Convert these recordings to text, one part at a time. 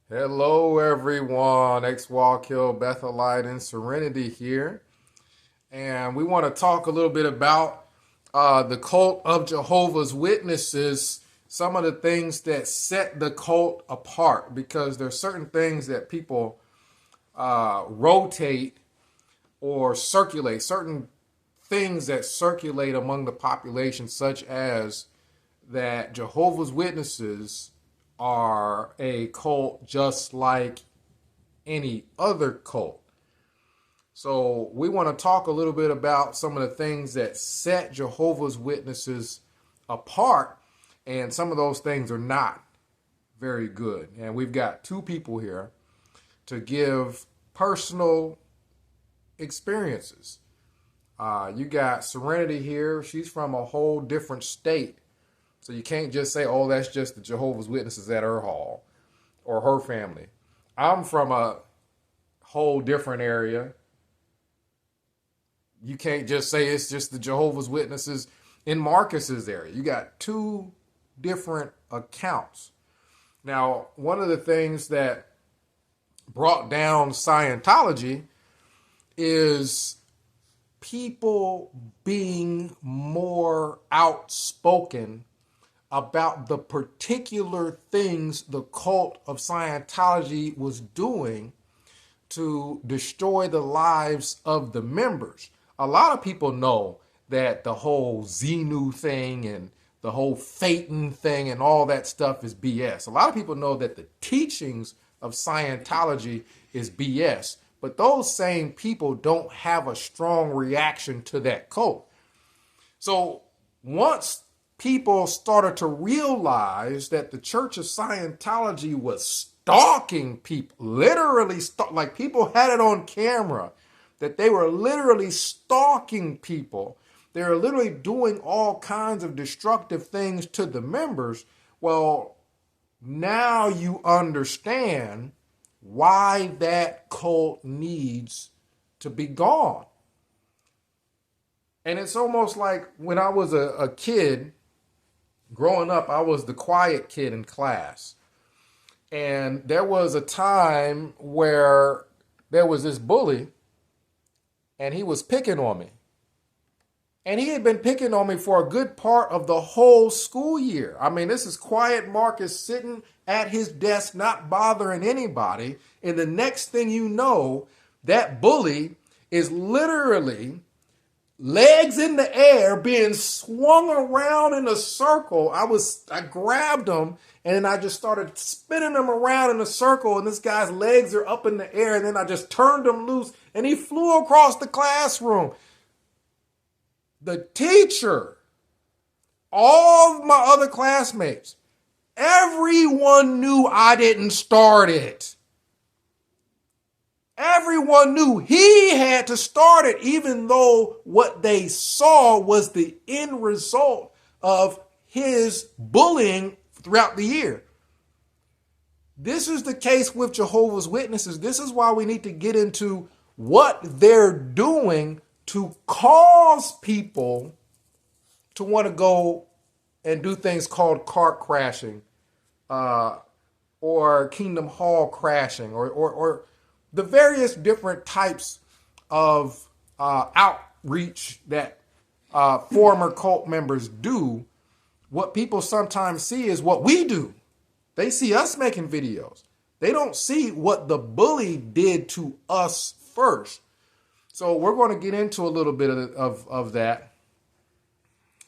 Hello, everyone. X-Walk Hill, Bethelite, and Serenity here. And we want to talk a little bit about the cult of Jehovah's Witnesses, some of the things that set the cult apart, because there's certain things that people rotate or circulate, certain things that circulate among the population, such as that Jehovah's Witnesses are a cult just like any other cult. So we want to talk a little bit about some of the things that set Jehovah's Witnesses apart, and some of those things are not very good. And we've got two people here to give personal experiences. You got Serenity here. She's from a whole different state. So you can't just say, oh, that's just the Jehovah's Witnesses at her hall or her family. I'm from a whole different area. You can't just say it's just the Jehovah's Witnesses in Marcus's area. You got two different accounts. Now, one of the things that brought down Scientology is people being more outspoken about the particular things the cult of Scientology was doing to destroy the lives of the members. A lot of people know that the whole Xenu thing and the whole Phaeton thing and all that stuff is BS. A lot of people know that the teachings of Scientology is BS, but those same people don't have a strong reaction to that cult. So once people started to realize that the Church of Scientology was stalking people, literally, like people had it on camera, that they were literally stalking people. They were literally doing all kinds of destructive things to the members. Well, now you understand why that cult needs to be gone. And it's almost like when I was a kid, growing up, I was the quiet kid in class. And there was a time where there was this bully, and he was picking on me. And he had been picking on me for a good part of the whole school year. I mean, this is quiet Marcus sitting at his desk, not bothering anybody. And the next thing you know, that bully is literally legs in the air, being swung around in a circle. I grabbed him, and then I just started spinning him around in a circle, and this guy's legs are up in the air, and then I just turned him loose, and he flew across the classroom. The teacher, all of my other classmates, everyone knew I didn't start it. Everyone knew he had to start it, even though what they saw was the end result of his bullying throughout the year. This is the case with Jehovah's Witnesses. This is why we need to get into what they're doing to cause people to want to go and do things called cart crashing, or Kingdom Hall crashing, or the various different types of outreach that former cult members do. What people sometimes see is what we do. They see us making videos. They don't see what the bully did to us first. So we're going to get into a little bit of that.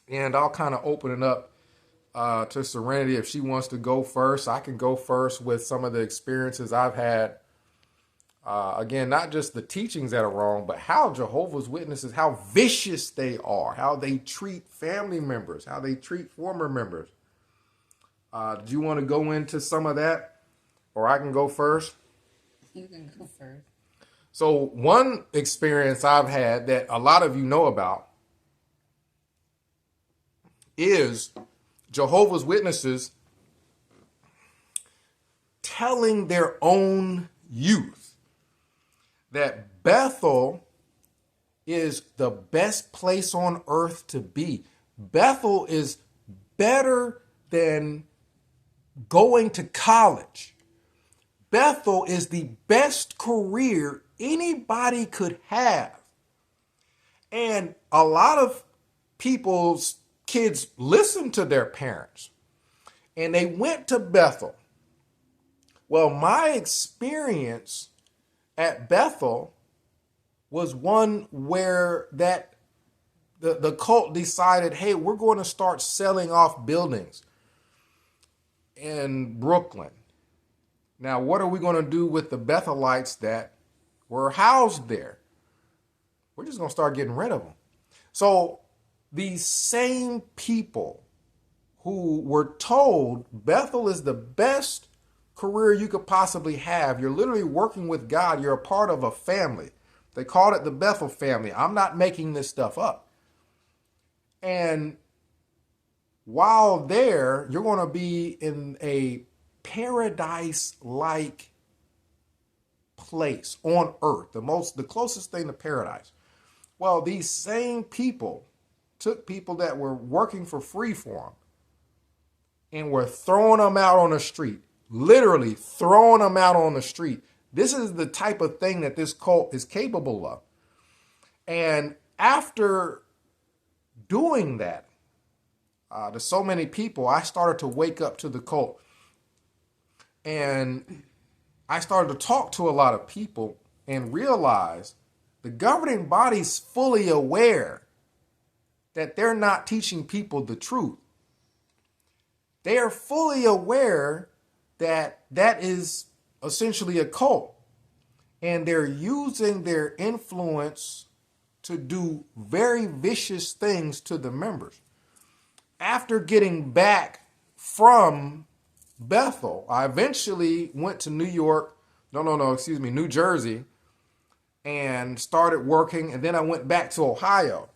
And I'll kind of open it up to Serenity. If she wants to go first, I can go first with some of the experiences I've had. Again, not just the teachings that are wrong, but how Jehovah's Witnesses, how vicious they are, how they treat family members, how they treat former members. Do you want to go into some of that, or I can go first? You can go first. So one experience I've had that a lot of you know about is Jehovah's Witnesses telling their own youth that Bethel is the best place on earth to be. Bethel is better than going to college. Bethel is the best career anybody could have. And a lot of people's kids listen to their parents and they went to Bethel. Well, my experience at Bethel was one where the cult decided, hey, we're going to start selling off buildings in Brooklyn. Now, what are we going to do with the Bethelites that were housed there? We're just going to start getting rid of them. So these same people who were told Bethel is the best career you could possibly have, you're literally working with God, you're a part of a family. They called it the Bethel family. I'm not making this stuff up. And while there, you're going to be in a paradise-like place on earth, the closest thing to paradise. Well, these same people took people that were working for free for them and were throwing them out on the street, literally throwing them out on the street. This is the type of thing that this cult is capable of. And after doing that to so many people, I started to wake up to the cult. And I started to talk to a lot of people and realize the governing body's fully aware that they're not teaching people the truth. They are fully aware that that is essentially a cult. And they're using their influence to do very vicious things to the members. After getting back from Bethel, I eventually went to New Jersey, and started working. And then I went back to Ohio.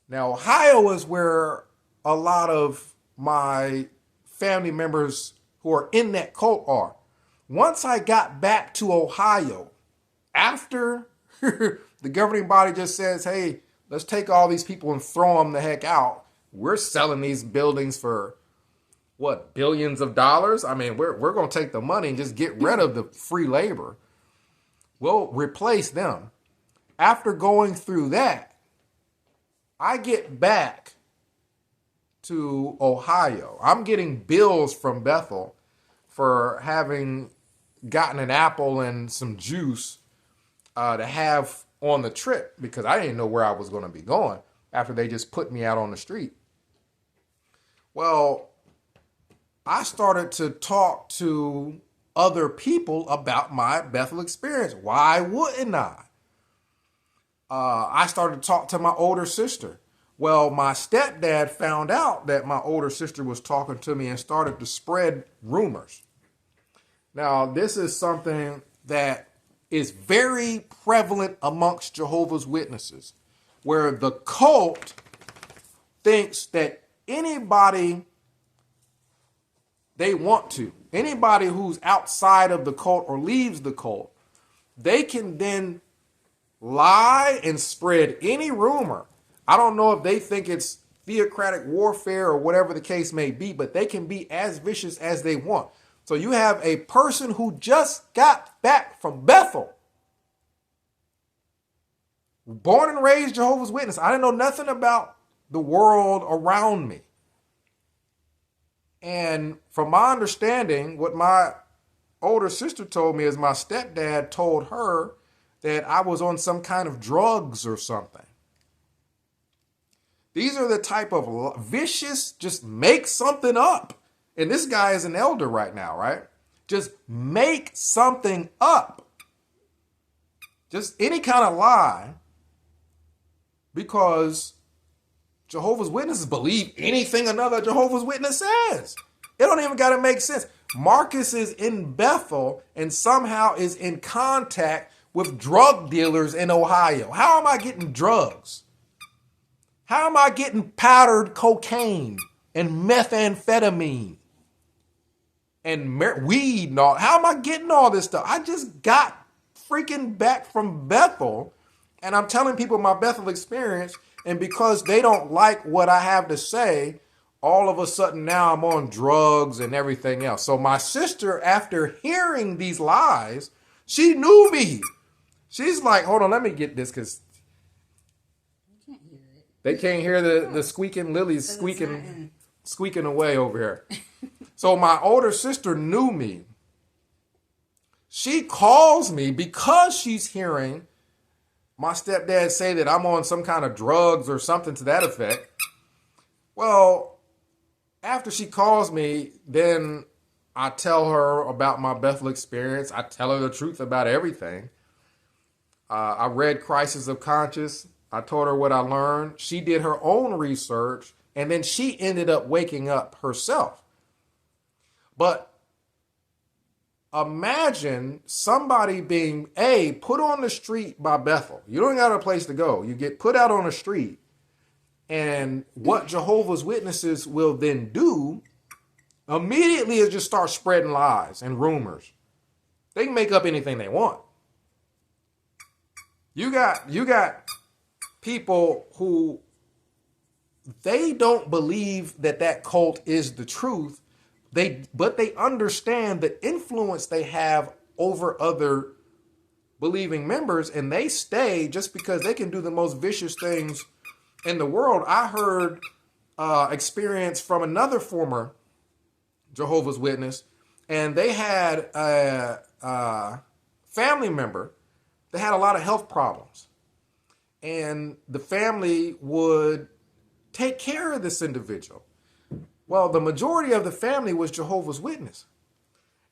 Now, Ohio is where a lot of my family members who are in that cult are. Once I got back to Ohio, after the governing body just says, hey, let's take all these people and throw them the heck out. We're selling these buildings for what, billions of dollars? I mean, we're going to take the money and just get rid of the free labor. We'll replace them. After going through that, I get back to Ohio. I'm getting bills from Bethel for having gotten an apple and some juice to have on the trip because I didn't know where I was going to be going after they just put me out on the street. Well, I started to talk to other people about my Bethel experience. Why wouldn't I? I started to talk to my older sister. Well, my stepdad found out that my older sister was talking to me and started to spread rumors. Now, this is something that is very prevalent amongst Jehovah's Witnesses, where the cult thinks that anybody they want to, anybody who's outside of the cult or leaves the cult, they can then lie and spread any rumor. I don't know if they think it's theocratic warfare or whatever the case may be, but they can be as vicious as they want. So you have a person who just got back from Bethel, born and raised Jehovah's Witness. I didn't know nothing about the world around me. And from my understanding, what my older sister told me is my stepdad told her that I was on some kind of drugs or something. These are the type of vicious, just make something up. And this guy is an elder right now, right? Just make something up. Just any kind of lie. Because Jehovah's Witnesses believe anything another Jehovah's Witness says. It don't even got to make sense. Marcus is in Bethel and somehow is in contact with drug dealers in Ohio. How am I getting drugs? How am I getting powdered cocaine and methamphetamine and weed and all? How am I getting all this stuff? I just got freaking back from Bethel and I'm telling people my Bethel experience. And because they don't like what I have to say, all of a sudden now I'm on drugs and everything else. So my sister, after hearing these lies, she knew me. She's like, hold on, let me get this because You can't hear it. they can't hear the squeaking lilies squeaking away over here. So my older sister knew me. She calls me because she's hearing my stepdad say that I'm on some kind of drugs or something to that effect. Well, after she calls me, then I tell her about my Bethel experience. I tell her the truth about everything. I read Crisis of Conscience. I told her what I learned. She did her own research, and then she ended up waking up herself. But imagine somebody being, put on the street by Bethel. You don't got a place to go. You get put out on the street. And what Jehovah's Witnesses will then do immediately is just start spreading lies and rumors. They can make up anything they want. You got people who they don't believe that cult is the truth. But they understand the influence they have over other believing members, and they stay just because they can do the most vicious things in the world. I heard experience from another former Jehovah's Witness, and they had a family member that had a lot of health problems, and the family would take care of this individual. Well, the majority of the family was Jehovah's Witness.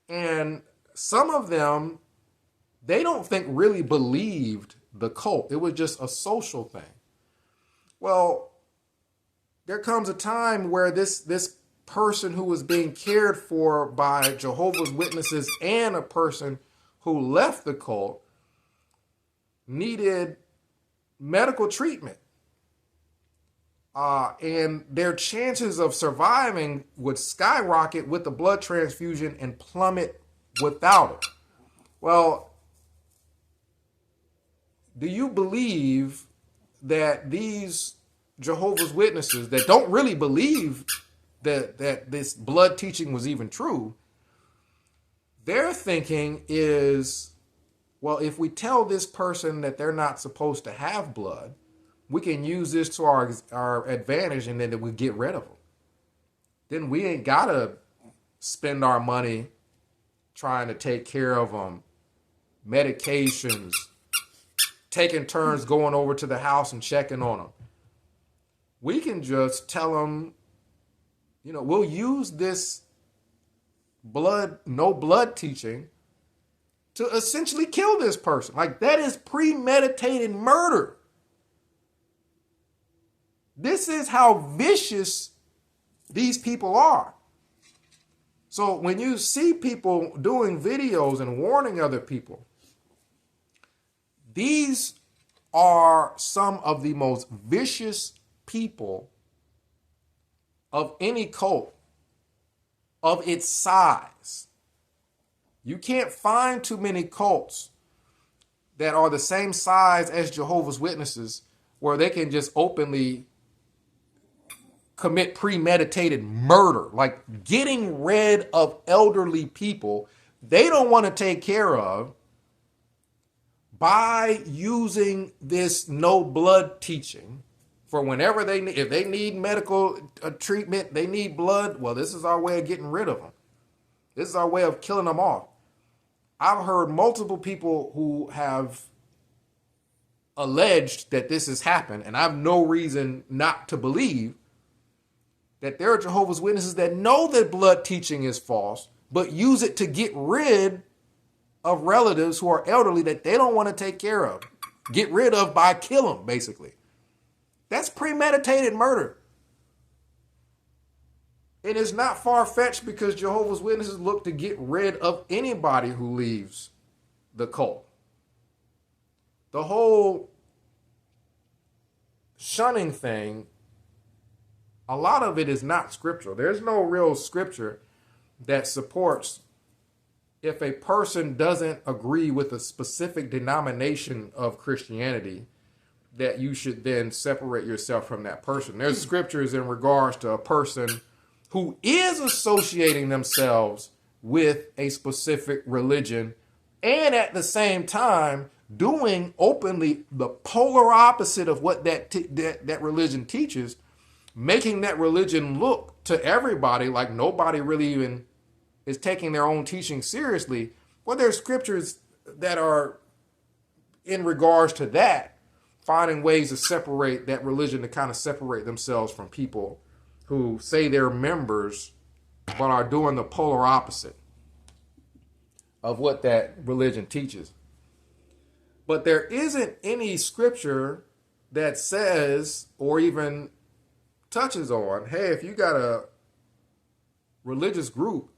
And some of them, they don't think really believed the cult. It was just a social thing. Well, there comes a time where this person who was being cared for by Jehovah's Witnesses and a person who left the cult needed medical treatment. And their chances of surviving would skyrocket with the blood transfusion and plummet without it. Well, do you believe that these Jehovah's Witnesses that don't really believe that this blood teaching was even true, their thinking is, well, if we tell this person that they're not supposed to have blood, we can use this to our advantage, and then we get rid of them. Then we ain't got to spend our money trying to take care of them, medications, taking turns going over to the house and checking on them. We can just tell them, we'll use this no blood teaching to essentially kill this person. Like, that is premeditated murder. This is how vicious these people are. So when you see people doing videos and warning other people, these are some of the most vicious people of any cult of its size. You can't find too many cults that are the same size as Jehovah's Witnesses where they can just openly commit premeditated murder, like getting rid of elderly people they don't want to take care of by using this no blood teaching for whenever if they need medical treatment, they need blood. Well, this is our way of getting rid of them. This is our way of killing them off. I've heard multiple people who have alleged that this has happened, and I have no reason not to believe that there are Jehovah's Witnesses that know that blood teaching is false, but use it to get rid of relatives who are elderly that they don't want to take care of. Get rid of by kill them, basically. That's premeditated murder. It is not far-fetched because Jehovah's Witnesses look to get rid of anybody who leaves the cult. The whole shunning thing, a lot of it is not scriptural. There's no real scripture that supports if a person doesn't agree with a specific denomination of Christianity, that you should then separate yourself from that person. There's scriptures in regards to a person who is associating themselves with a specific religion and at the same time doing openly the polar opposite of what that religion teaches, making that religion look to everybody like nobody really even is taking their own teaching seriously. Well, there's scriptures that are in regards to that, finding ways to separate that religion, to kind of separate themselves from people who say they're members but are doing the polar opposite of what that religion teaches. But there isn't any scripture that says or even touches on, hey, if you got a religious group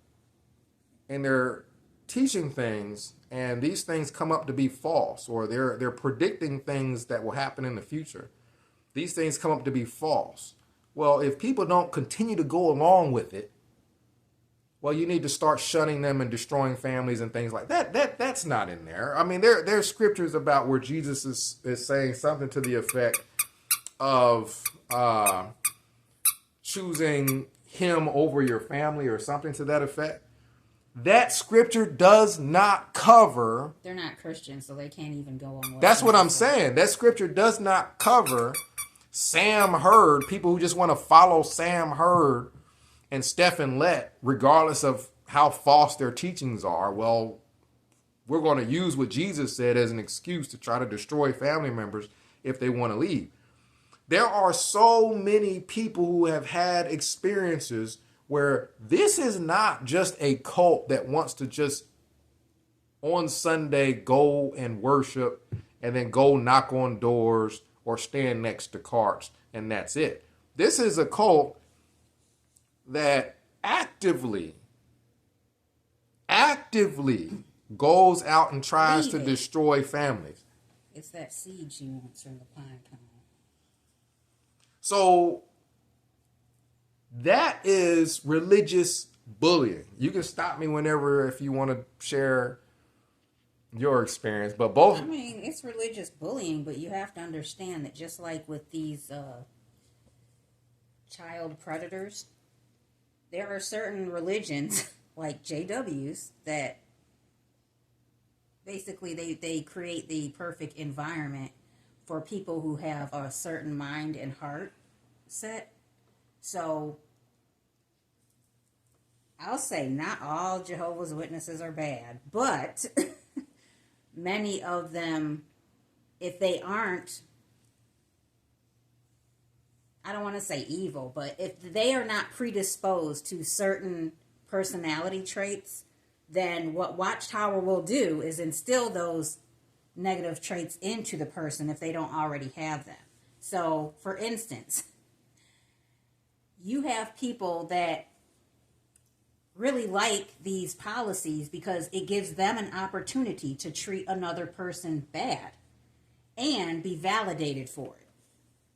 and they're teaching things and these things come up to be false, or they're predicting things that will happen in the future, these things come up to be false. Well, if people don't continue to go along with it, well, you need to start shunning them and destroying families and things like that. That's not in there. I mean, there's scriptures about where Jesus is saying something to the effect of choosing him over your family or something to that effect. That scripture does not cover. They're not Christians, so they can't even go on. That's what I'm saying. That scripture does not cover Sam Hurd, people who just want to follow Sam Hurd and Stephen Lett, regardless of how false their teachings are. Well, we're going to use what Jesus said as an excuse to try to destroy family members if they want to leave. There are so many people who have had experiences where this is not just a cult that wants to just on Sunday go and worship and then go knock on doors or stand next to carts and that's it. This is a cult that actively goes out and tries to destroy families. It's that seed she wants from the pine cone. So that is religious bullying. You can stop me whenever if you want to share your experience, but both. I mean, it's religious bullying, but you have to understand that just like with these child predators, there are certain religions like JWs that basically they create the perfect environment for people who have a certain mind and heart set. So I'll say not all Jehovah's Witnesses are bad, but many of them, if they aren't, I don't want to say evil, but if they are not predisposed to certain personality traits, then what Watchtower will do is instill those negative traits into the person if they don't already have them. So, for instance, you have people that really like these policies because it gives them an opportunity to treat another person bad and be validated for it.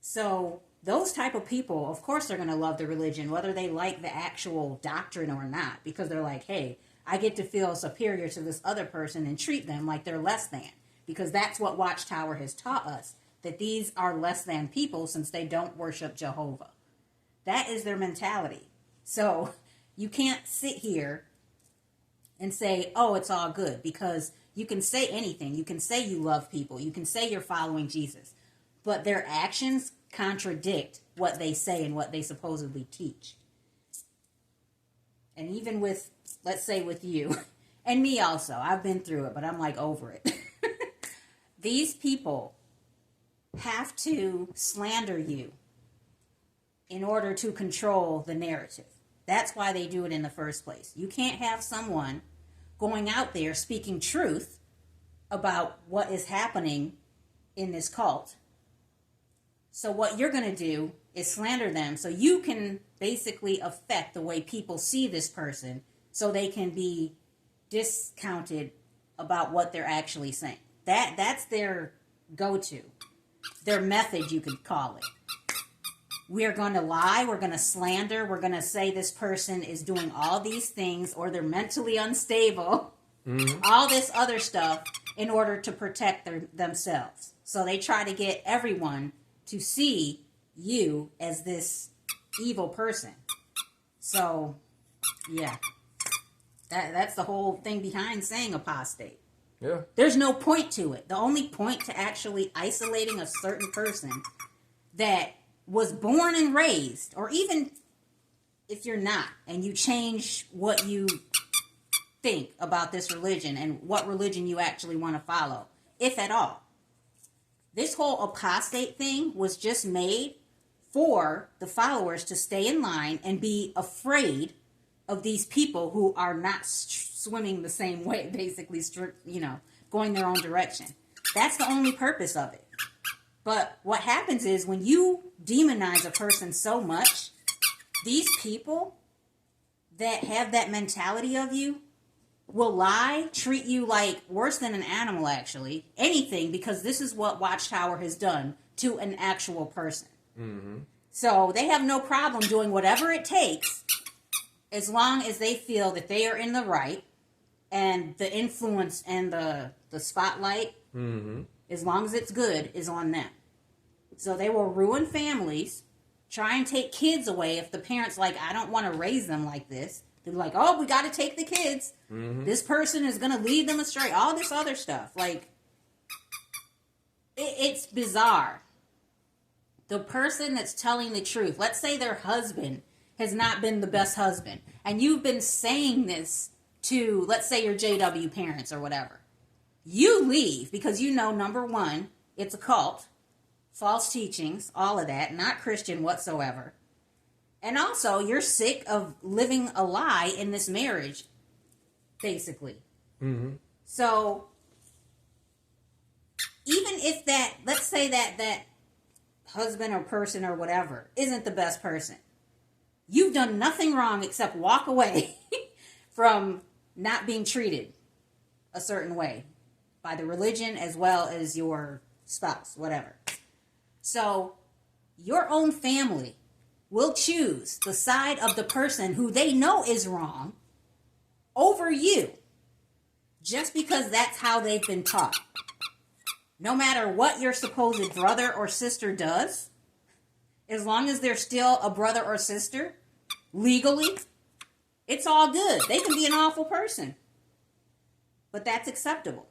So those type of people, of course, they're going to love the religion, whether they like the actual doctrine or not, because they're like, hey, I get to feel superior to this other person and treat them like they're less than, because that's what Watchtower has taught us, that these are less than people since they don't worship Jehovah. That is their mentality. So you can't sit here and say, oh, it's all good, because you can say anything. You can say you love people. You can say you're following Jesus, but their actions contradict what they say and what they supposedly teach. And even with, let's say with you, and me also, I've been through it, but I'm like over it. These people have to slander you in order to control the narrative. That's why they do it in the first place. You can't have someone going out there speaking truth about what is happening in this cult. So what you're going to do is slander them so you can basically affect the way people see this person so they can be discounted about what they're actually saying. That's their go-to. Their method, you could call it. We're going to lie, we're going to slander, we're going to say this person is doing all these things or they're mentally unstable, all this other stuff in order to protect themselves. So they try to get everyone to see you as this evil person. So, yeah. That's the whole thing behind saying apostate. Yeah. There's no point to it. The only point to actually isolating a certain person that was born and raised, or even if you're not, and you change what you think about this religion and what religion you actually want to follow, if at all. This whole apostate thing was just made for the followers to stay in line and be afraid of these people who are not swimming the same way, basically, going their own direction. That's the only purpose of it. But what happens is when you demonize a person so much, these people that have that mentality of you will lie, treat you like worse than an animal, actually, anything, because this is what Watchtower has done to an actual person. Mm-hmm. So they have no problem doing whatever it takes as long as they feel that they are in the right and the influence and the spotlight, as long as it's good, is on them. So they will ruin families, try and take kids away if the parents like, I don't want to raise them like this. They're like, oh, we got to take the kids. Mm-hmm. This person is going to lead them astray. All this other stuff. Like, it's bizarre. The person that's telling the truth, let's say their husband has not been the best husband, and you've been saying this to, let's say, your JW parents or whatever. You leave because you know, number one, it's a cult, false teachings, all of that, not Christian whatsoever. And also, you're sick of living a lie in this marriage, basically. Mm-hmm. So, even if that, let's say that husband or person or whatever isn't the best person, you've done nothing wrong except walk away from not being treated a certain way by the religion as well as your spouse, whatever. So, your own family will choose the side of the person who they know is wrong over you just because that's how they've been taught. No matter what your supposed brother or sister does, as long as they're still a brother or sister, legally, it's all good. They can be an awful person, but that's acceptable.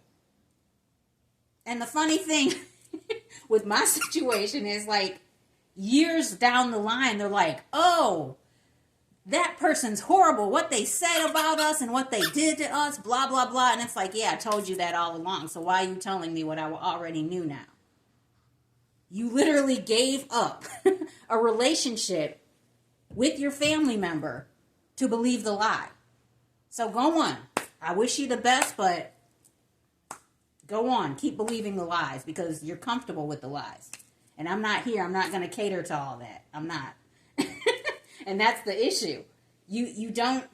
And the funny thing with my situation is, like, years down the line, they're like, oh, that person's horrible. What they said about us and what they did to us, blah, blah, blah. And it's like, yeah, I told you that all along. So why are you telling me what I already knew now? You literally gave up a relationship with your family member to believe the lie. So go on. I wish you the best, but go on. Keep believing the lies because you're comfortable with the lies. And I'm not here. I'm not going to cater to all that. I'm not. And that's the issue. You don't...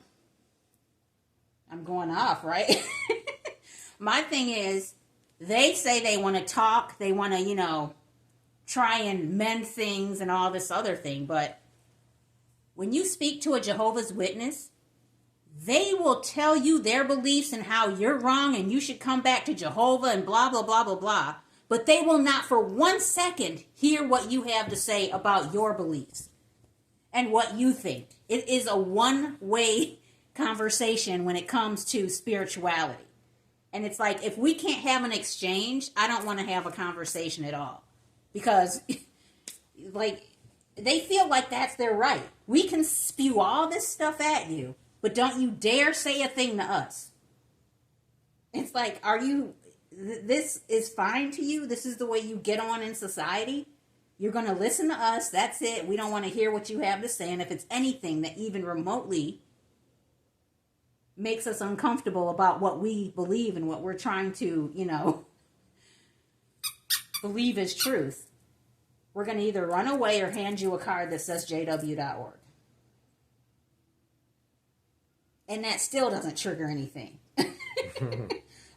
I'm going off, right? My thing is, they say they want to talk. They want to, try and mend things and all this other thing. But when you speak to a Jehovah's Witness, they will tell you their beliefs and how you're wrong and you should come back to Jehovah and blah, blah, blah, blah, blah. But they will not for 1 second hear what you have to say about your beliefs and what you think. It is a one-way conversation when it comes to spirituality. And it's like, if we can't have an exchange, I don't want to have a conversation at all. Because, like, they feel like that's their right. We can spew all this stuff at you, but don't you dare say a thing to us. It's like, this is fine to you? This is the way you get on in society? You're going to listen to us, that's it. We don't want to hear what you have to say. And if it's anything that even remotely makes us uncomfortable about what we believe and what we're trying to, believe is truth, we're going to either run away or hand you a card that says jw.org. And that still doesn't trigger anything.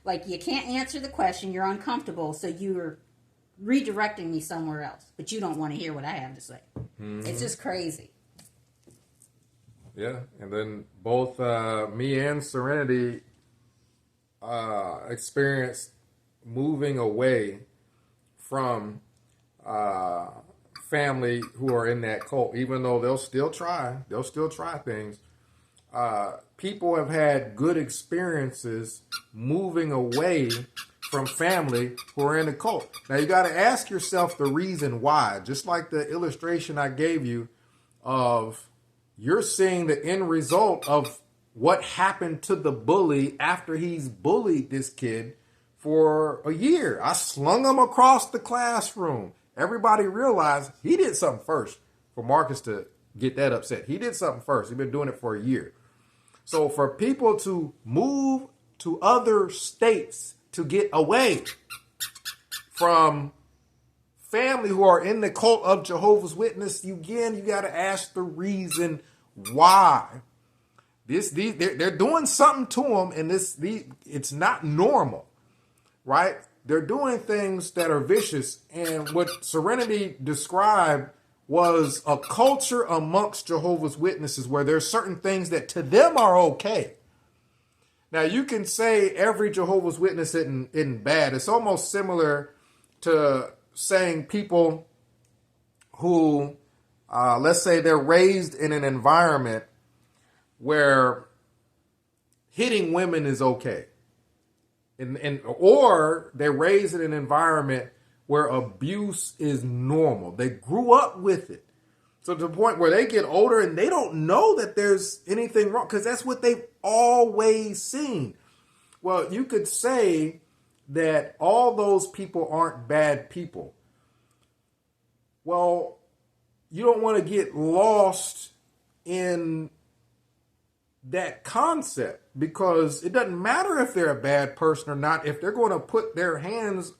Like, you can't answer the question, you're uncomfortable, so you're redirecting me somewhere else. But you don't want to hear what I have to say. Mm-hmm. It's just crazy. Yeah, and then both me and Serenity experienced moving away from family who are in that cult, even though they'll still try things. People have had good experiences moving away from family who are in the cult. Now you got to ask yourself the reason why. Just like the illustration I gave you of, you're seeing the end result of what happened to the bully after he's bullied this kid for a year. I slung him across the classroom. Everybody realized he did something first for Marcus to get that upset. He did something first. He's been doing it for a year. So for people to move to other states to get away from family who are in the cult of Jehovah's Witness, you got to ask the reason why. They're doing something to them, and it's not normal, right? They're doing things that are vicious, and what Serenity described was a culture amongst Jehovah's Witnesses where there's certain things that to them are okay. Now, you can say every Jehovah's Witness isn't bad. It's almost similar to saying people who, let's say they're raised in an environment where hitting women is okay. Or they're raised in an environment where abuse is normal. They grew up with it. So to the point where they get older and they don't know that there's anything wrong because that's what they've always seen. Well, you could say that all those people aren't bad people. Well, you don't want to get lost in that concept because it doesn't matter if they're a bad person or not. If they're going to put their hands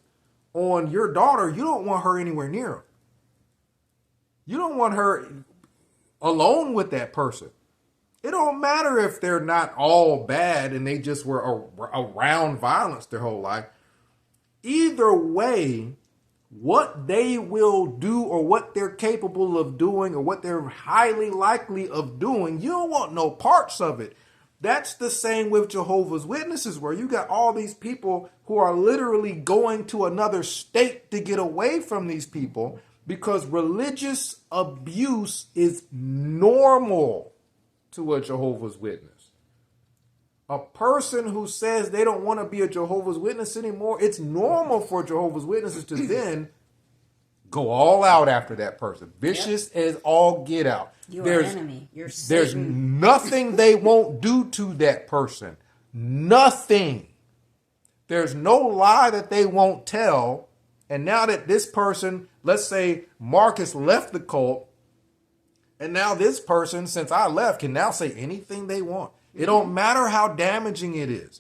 on your daughter, you don't want her anywhere near them. You don't want her alone with that person. It don't matter if they're not all bad and they just were around violence their whole life. Either way, what they will do or what they're capable of doing or what they're highly likely of doing, you don't want no parts of it. That's the same with Jehovah's Witnesses, where you got all these people who are literally going to another state to get away from these people because religious abuse is normal to a Jehovah's Witness. A person who says they don't want to be a Jehovah's Witness anymore, it's normal for Jehovah's Witnesses to then go all out after that person. Vicious as all get out. You're an enemy. You're Satan. There's nothing they won't do to that person. Nothing. There's no lie that they won't tell. And now that this person, let's say Marcus left the cult, and now this person, since I left, can now say anything they want. It don't matter how damaging it is.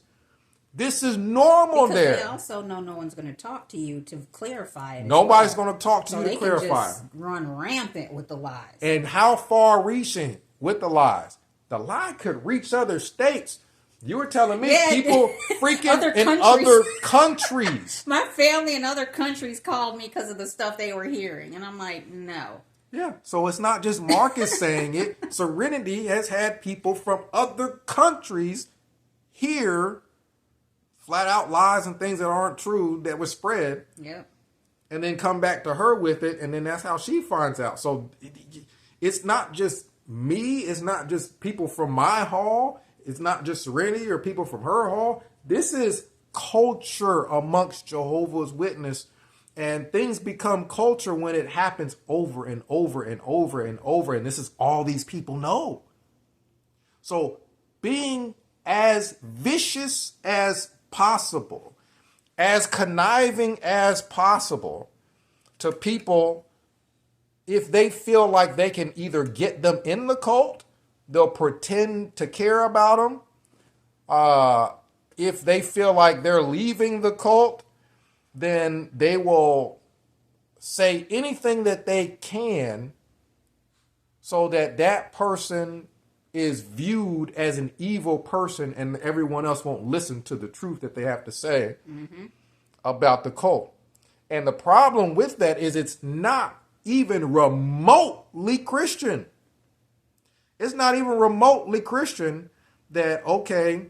This is normal because there. They also know no one's going to talk to you to clarify it. Nobody's going to talk to you to clarify. They can just run rampant with the lies. And how far reaching with the lies? The lie could reach other states. You were telling me people freaking in other countries. My family in other countries called me because of the stuff they were hearing. And I'm like, no. Yeah, so it's not just Marcus saying it. Serenity has had people from other countries hear flat out lies and things that aren't true that were spread. Yep. And then come back to her with it, and then that's how she finds out. So it's not just me. It's not just people from my hall. It's not just Serenity or people from her hall. This is culture amongst Jehovah's Witness. And things become culture when it happens over and over and over and over. And this is all these people know. So being as vicious as possible, as conniving as possible to people, if they feel like they can either get them in the cult, they'll pretend to care about them. If they feel like they're leaving the cult, then they will say anything that they can so that that person is viewed as an evil person and everyone else won't listen to the truth that they have to say about the cult. And the problem with that is it's not even remotely Christian. It's not even remotely Christian that, okay,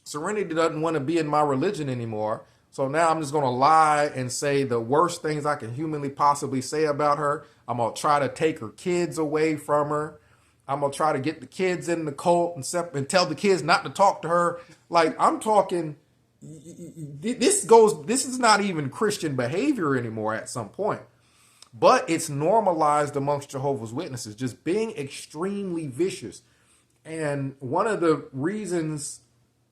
Serenity doesn't want to be in my religion anymore, So now I'm just going to lie and say the worst things I can humanly possibly say about her. I'm going to try to take her kids away from her. I'm going to try to get the kids in the cult and tell the kids not to talk to her. Like, I'm talking, this is not even Christian behavior anymore at some point. But it's normalized amongst Jehovah's Witnesses, just being extremely vicious. And one of the reasons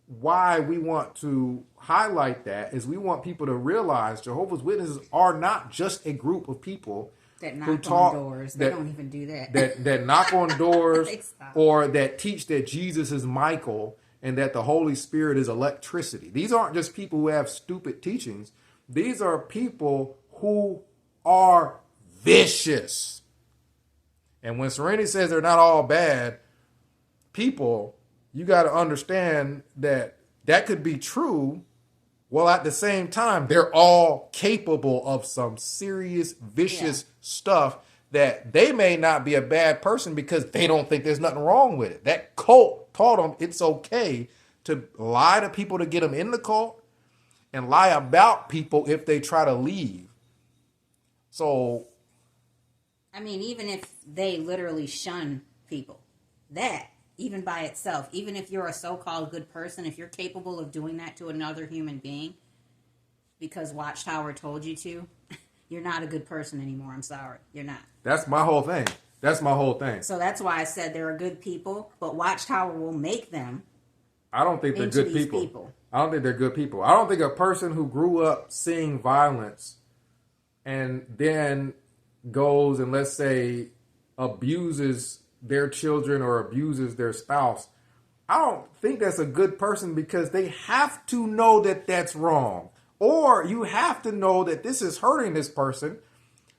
why we want to highlight that is we want people to realize Jehovah's Witnesses are not just a group of people that knock on doors. They don't even do that. That knock on doors or that teach that Jesus is Michael and that the Holy Spirit is electricity. These aren't just people who have stupid teachings. These are people who are vicious. And when Serenity says they're not all bad people, you got to understand that could be true. Well, at the same time, they're all capable of some serious, vicious stuff that they may not be a bad person because they don't think there's nothing wrong with it. That cult taught them it's okay to lie to people to get them in the cult and lie about people if they try to leave. So, I mean, even if they literally shun people, that, even by itself, even if you're a so-called good person, if you're capable of doing that to another human being because Watchtower told you to, you're not a good person anymore. I'm sorry. You're not. That's my whole thing. So that's why I said they're good people, but Watchtower will make them. I don't think they're good people. I don't think they're good people. I don't think a person who grew up seeing violence and then goes and, let's say, abuses their children or abuses their spouse, I don't think that's a good person because they have to know that that's wrong. Or you have to know that this is hurting this person.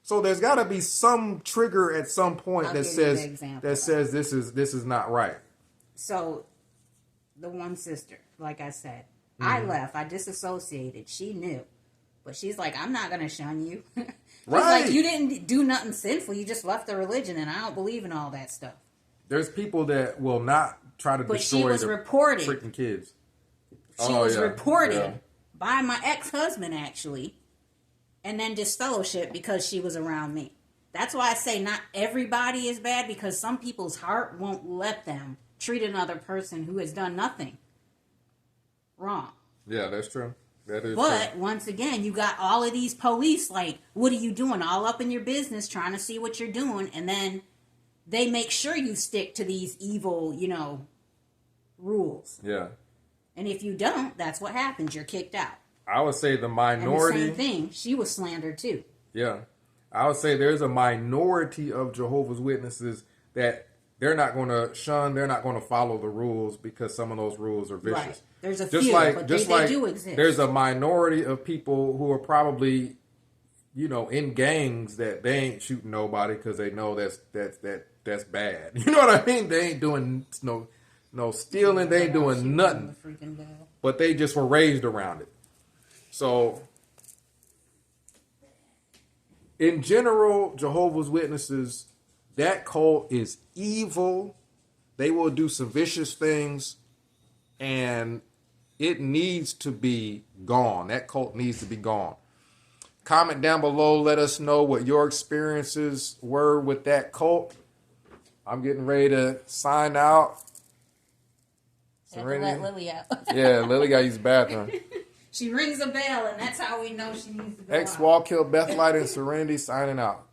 So there's got to be some trigger at some point that says this is not right. So the one sister, like I said, I left. I disassociated. She knew. But she's like, I'm not going to shun you. She's like, you didn't do nothing sinful. You just left the religion, and I don't believe in all that stuff. There's people that will not try to destroy the freaking kids. She was reported by my ex-husband, actually, and then disfellowship because she was around me. That's why I say not everybody is bad, because some people's heart won't let them treat another person who has done nothing wrong. Yeah, that's true. But once again, you got all of these police, like, what are you doing? All up in your business, trying to see what you're doing. And then they make sure you stick to these evil, rules. Yeah. And if you don't, that's what happens. You're kicked out. I would say the minority. And the same thing. She was slandered too. Yeah. I would say there's a minority of Jehovah's Witnesses that they're not going to shun. They're not going to follow the rules because some of those rules are vicious. Right. There's a few, but they do exist. There's a minority of people who are probably, in gangs that they ain't shooting nobody because they know that's bad. You know what I mean? They ain't doing no stealing. They ain't doing nothing. But they just were raised around it. So, in general, Jehovah's Witnesses, that cult is evil. They will do some vicious things, and it needs to be gone. That cult needs to be gone. Comment down below. Let us know what your experiences were with that cult. I'm getting ready to sign out. Let Lily out. Yeah, Lily got to use the bathroom. She rings a bell, and that's how we know she needs to go X Wall Kill Beth Light and Serenity signing out.